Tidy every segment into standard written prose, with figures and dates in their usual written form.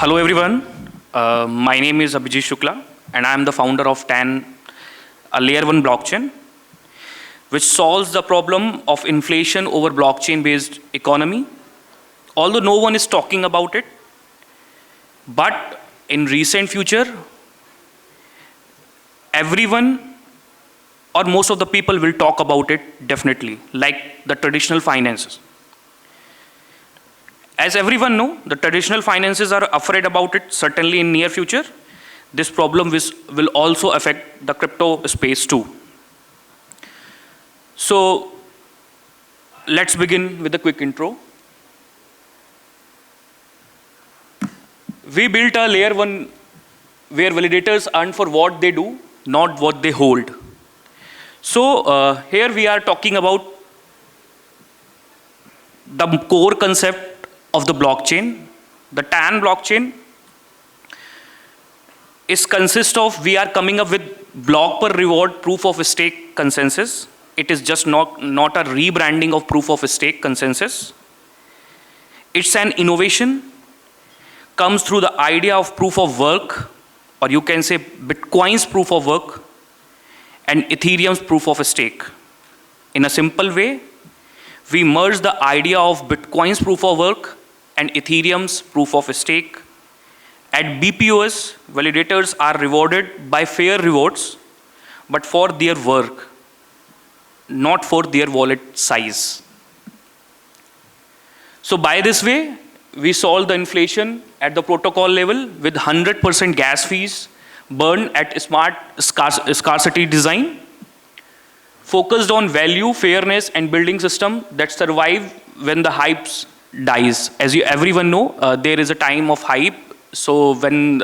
Hello everyone, my name is Abhijit Shukla and I am the founder of TAN, a layer 1 blockchain which solves the problem of inflation over blockchain based economy. Although no one is talking about it, but in recent future, everyone or most of the people will talk about it definitely, like the traditional finances. As everyone know, the traditional finances are afraid about it, certainly in near future. This problem will also affect the crypto space too. So let's begin with a quick intro. We built a layer 1 where validators earn for what they do, not what they hold. So here we are talking about the core concept of the blockchain. The TAN blockchain consists of, we are coming up with block per reward proof of stake consensus. It is just not a rebranding of proof of stake consensus. It's an innovation, comes through the idea of proof of work, or you can say Bitcoin's proof of work and Ethereum's proof of stake. In a simple way, we merge the idea of Bitcoin's proof of work and Ethereum's proof of stake. At BPoS, validators are rewarded by fair rewards, but for their work, not for their wallet size. So by this way, we solve the inflation at the protocol level with 100% gas fees burned at smart scarcity design, focused on value, fairness, and building system that survive when the hypes dies. As everyone know, there is a time of hype. So when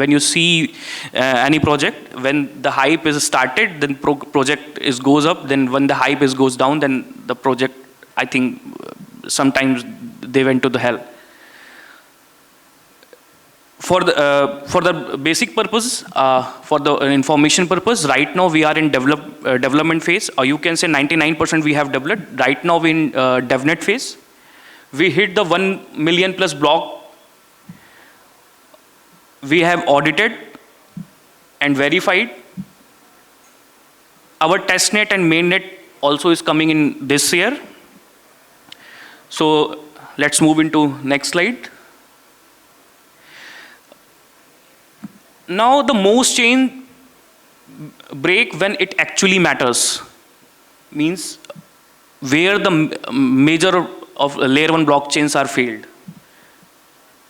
you see any project, when the hype is started, then project goes up. Then when the hype goes down, then the project, I think, sometimes they went to the hell. For the basic purpose, for the information purpose, right now we are in development phase, or you can say 99% we have developed. Right now we in Devnet phase. We hit the 1 million plus block. We have audited and verified. Our testnet and mainnet also is coming in this year. So let's move into next slide. Now the most chain break when it actually matters, means where the major of layer 1 blockchains are failed.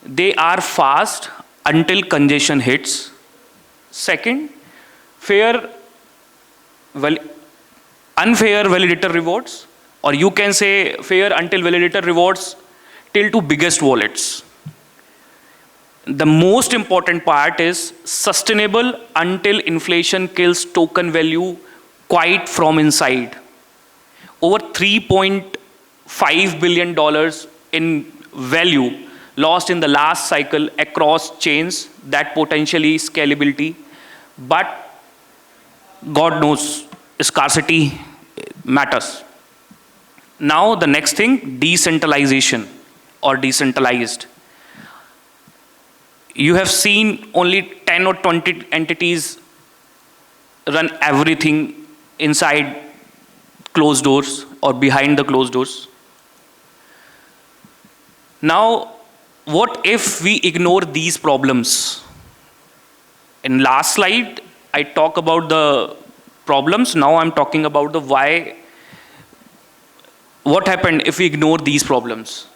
They are fast until congestion hits. Second, unfair validator rewards, or you can say fair until validator rewards till to biggest wallets. The most important part is sustainable until inflation kills token value quite from inside. Over $3.5 billion in value lost in the last cycle across chains, that potentially scalability. But God knows, scarcity matters. Now the next thing, decentralization or decentralized. You have seen only 10 or 20 entities run everything inside closed doors or behind the closed doors. Now, what if we ignore these problems? In last slide, I talk about the problems. Now I'm talking about the why. What happened if we ignore these problems?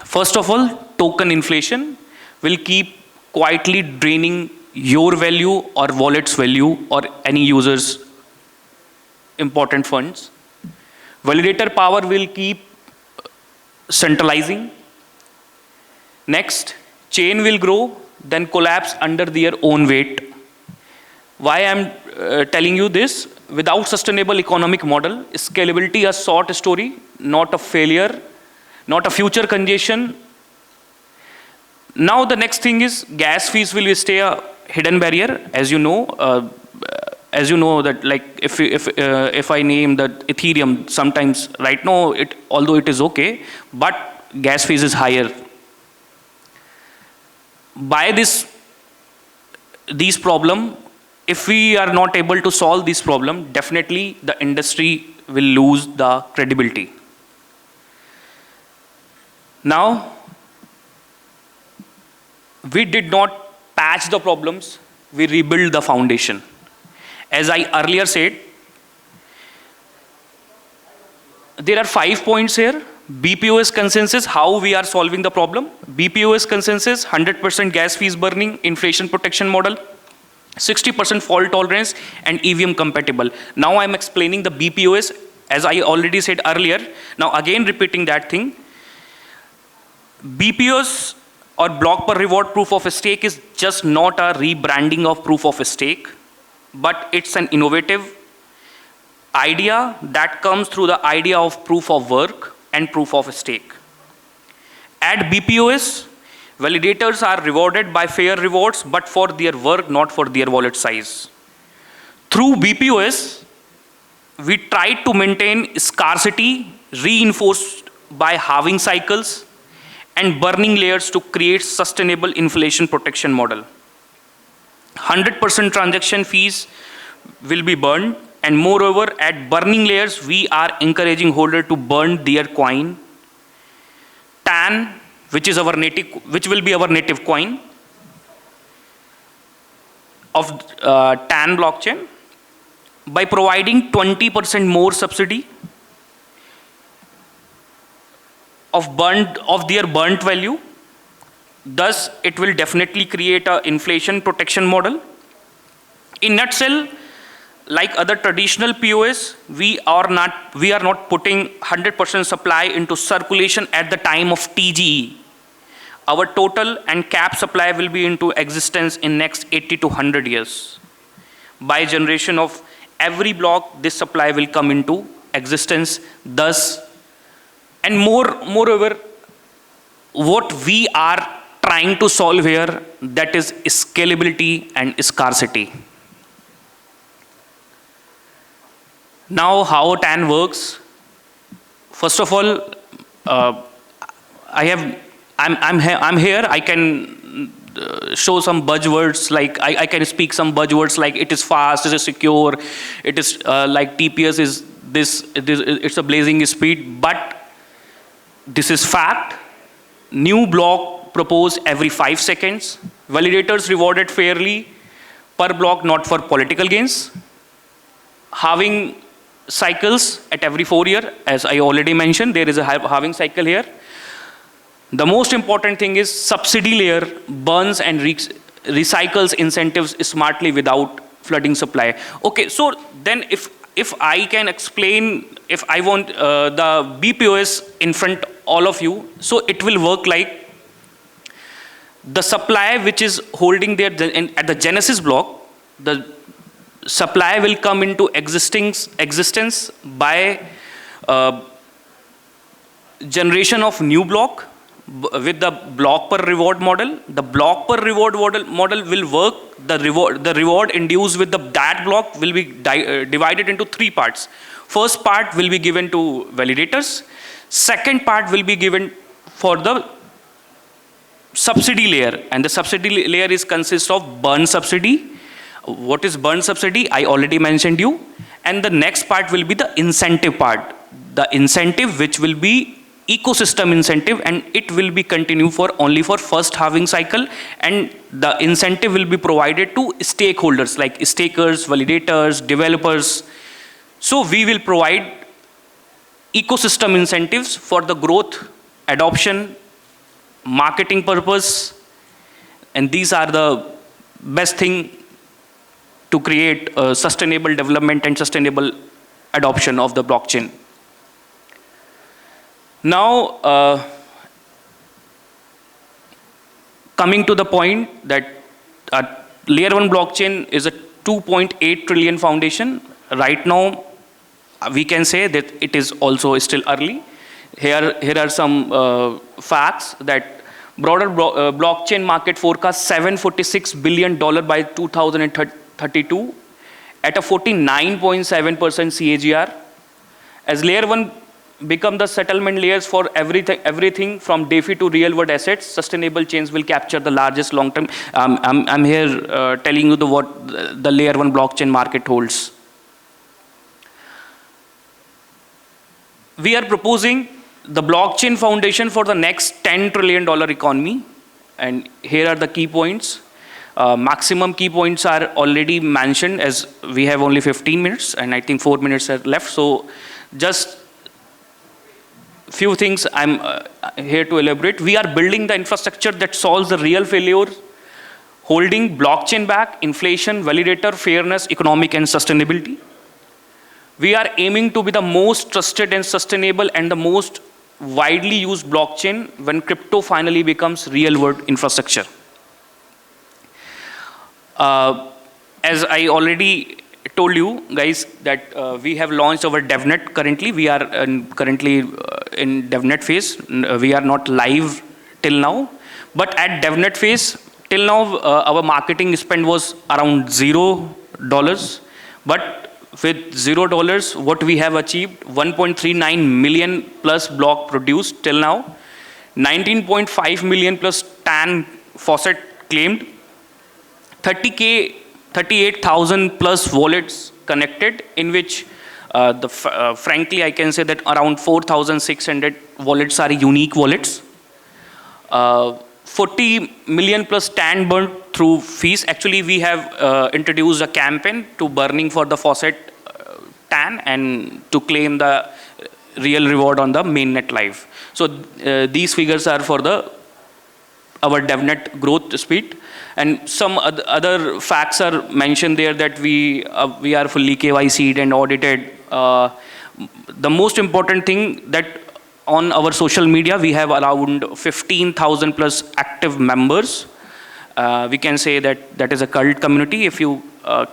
First of all, token inflation will keep quietly draining your value or wallet's value or any user's important funds. Validator power will keep centralizing. Next, chain will grow, then collapse under their own weight. Why I'm telling you this? Without sustainable economic model, scalability a short story, not a failure, not a future congestion. Now the next thing is gas fees will stay a hidden barrier. As you know that, like if I name that Ethereum, sometimes right now although it is okay, but gas fees is higher. by these problem, if we are not able to solve this problem, definitely the industry will lose the credibility. Now, we did not patch the problems, we rebuild the foundation. As I earlier said, there are 5 points here. BPoS consensus, how we are solving the problem. BPoS consensus, 100% gas fees burning, inflation protection model, 60% fault tolerance, and EVM compatible. Now I'm explaining the BPoS, as I already said earlier. Now again repeating that thing. BPoS or block per reward proof of stake is just not a rebranding of proof of stake, but it's an innovative idea that comes through the idea of proof of work and proof of stake. At BPoS, validators are rewarded by fair rewards, but for their work, not for their wallet size. Through BPoS, we try to maintain scarcity reinforced by halving cycles and burning layers to create sustainable inflation protection model. 100% transaction fees will be burned, and moreover, at burning layers, we are encouraging holder to burn their coin. TAN, which will be our native coin of TAN blockchain, by providing 20% more subsidy of their burnt value. Thus, it will definitely create an inflation protection model. In nutshell, like other traditional POS, we are not putting 100% supply into circulation at the time of TGE. Our total and cap supply will be into existence in next 80 to 100 years. By generation of every block, this supply will come into existence. Thus, and moreover, what we are trying to solve here, that is scalability and scarcity. Now, how TAN works? First of all, I'm here. I can show some buzzwords, like I can speak some buzzwords like it is fast, it is secure, it is like TPS is it's a blazing speed. But this is fact. New block proposed every 5 seconds. Validators rewarded fairly per block, not for political gains. Halving cycles at every 4 years, as I already mentioned, there is a halving cycle here. The most important thing is subsidy layer burns and recycles incentives smartly without flooding supply. Okay, so then if I can explain, if I want the BPoS in front all of you, so it will work like the supply which is holding there at the genesis block, the supply will come into existence by generation of new block with the block per reward model. The block per reward model will work. The reward induced with that block will be divided into 3 parts. First part will be given to validators. Second part will be given for the subsidy layer, and the subsidy layer consists of burn subsidy. What is burn subsidy? I already mentioned you. And the next part will be the incentive part. The incentive which will be ecosystem incentive, and it will be continued for only for first halving cycle, and the incentive will be provided to stakeholders like stakers, validators, developers. So we will provide ecosystem incentives for the growth, adoption, marketing purpose, and these are the best thing to create sustainable development and sustainable adoption of the blockchain. Now, coming to the point that layer 1 blockchain is a 2.8 trillion foundation. Right now, we can say that it is also still early. Here are some facts that broader blockchain market forecast $746 billion by 2032 at a 49.7% CAGR. As layer 1 become the settlement layers for everything from DeFi to real-world assets. Sustainable chains will capture the largest long-term. I'm here telling you what the layer 1 blockchain market holds. We are proposing the blockchain foundation for the next $10 trillion economy. And here are the key points. Maximum key points are already mentioned, as we have only 15 minutes and I think 4 minutes are left. So just few things I'm here to elaborate. We are building the infrastructure that solves the real failure, holding blockchain back, inflation, validator, fairness, economic and sustainability. We are aiming to be the most trusted and sustainable and the most widely used blockchain when crypto finally becomes real world infrastructure. As I already told you guys that we have launched our Devnet currently. We are currently in Devnet phase. We are not live till now. But at Devnet phase, till now our marketing spend was around $0. But with $0, what we have achieved, 1.39 million plus block produced till now, 19.5 million plus TAN faucet claimed, 38,000 plus wallets connected, in which frankly I can say that around 4,600 wallets are unique wallets. 40 million plus TAN burned through fees. Actually, we have introduced a campaign to burning for the faucet TAN and to claim the real reward on the mainnet live. So these figures are for our DevNet growth speed. And some other facts are mentioned there that we are fully KYC'd and audited. The most important thing that on our social media, we have around 15,000 plus active members. We can say that that is a cult community. If you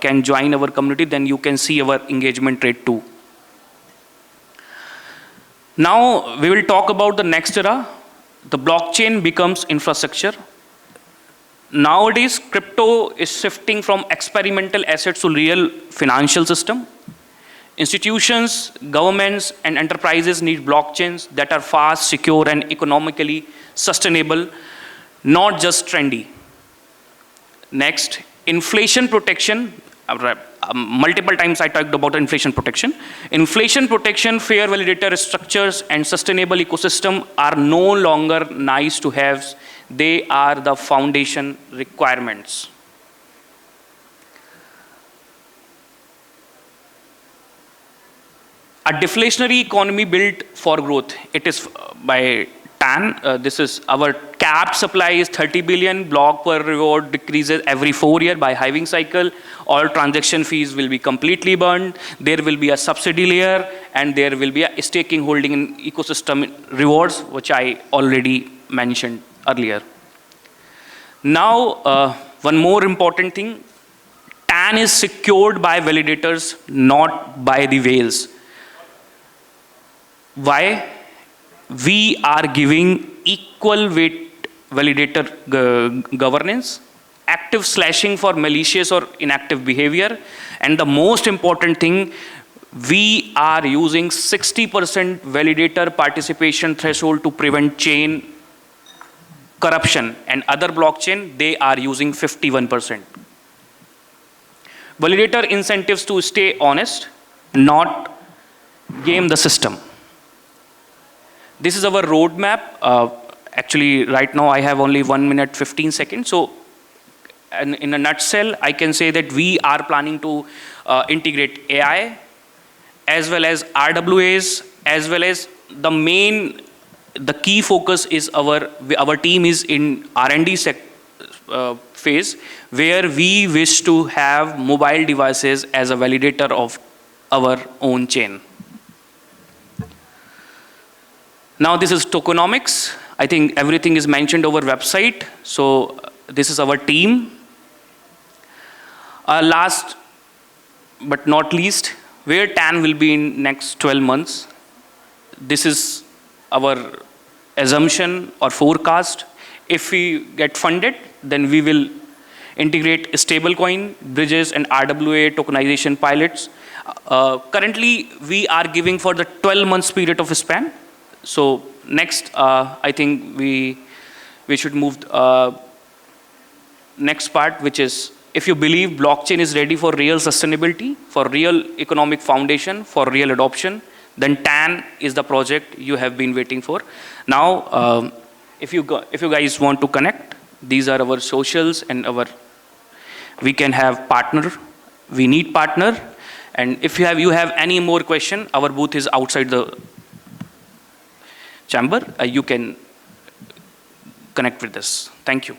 can join our community, then you can see our engagement rate too. Now we will talk about the next era. The blockchain becomes infrastructure. Nowadays, crypto is shifting from experimental assets to real financial system. Institutions, governments, and enterprises need blockchains that are fast, secure, and economically sustainable, not just trendy. Next, inflation protection. Multiple times I talked about inflation protection. Inflation protection, fair validator structures, and sustainable ecosystem are no longer nice to have. They are the foundation requirements. A deflationary economy built for growth. It is by TAN. This is our capped supply is 30 billion. Block per reward decreases every 4 years by halving cycle. All transaction fees will be completely burned. There will be a subsidy layer, and there will be a staking, holding, and ecosystem rewards, which I already mentioned earlier. Now, one more important thing. TAN is secured by validators, not by the whales. Why? We are giving equal weight validator governance, active slashing for malicious or inactive behavior, and the most important thing, we are using 60% validator participation threshold to prevent chain corruption, and other blockchain, they are using 51%. Validator incentives to stay honest, not game the system. This is our roadmap. Actually, right now I have only 1 minute 15 seconds. So, in a nutshell, I can say that we are planning to integrate AI as well as RWAs, as well as the key focus is our team is in R&D phase, where we wish to have mobile devices as a validator of our own chain. Now this is tokenomics. I think everything is mentioned over website. So this is our team. Last but not least, where TAN will be in next 12 months. This is our assumption or forecast. If we get funded, then we will integrate stablecoin, bridges, and RWA tokenization pilots. Currently, we are giving for the 12 months period of span. So next, I think we should move next part, which is if you believe blockchain is ready for real sustainability, for real economic foundation, for real adoption, then TAN is the project you have been waiting for. Now, if you guys want to connect, these are our socials and we can have partner. We need partner. And if you have any more question, our booth is outside the chamber. You can connect with us. Thank you.